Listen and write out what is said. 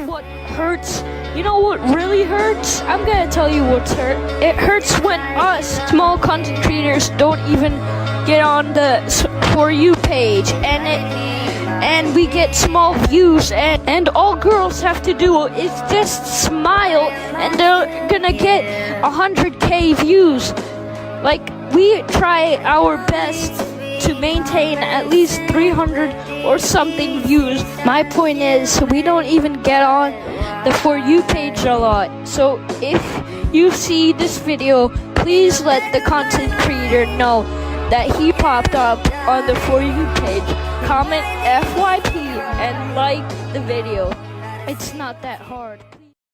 what hurts? You know what really hurts? I'm gonna tell you what's hurt. It hurts when us small content creators don't even get on the For You page, and we get small views, and all girls have to do is just smile, and they're gonna get 100K views. Like, we try our best to maintain at least 300 or something views. My point is, we don't even get on the For You page a lot. So if you see this video, please let the content creator know that he popped up on the For You page. Comment FYP and like the video. It's not that hard.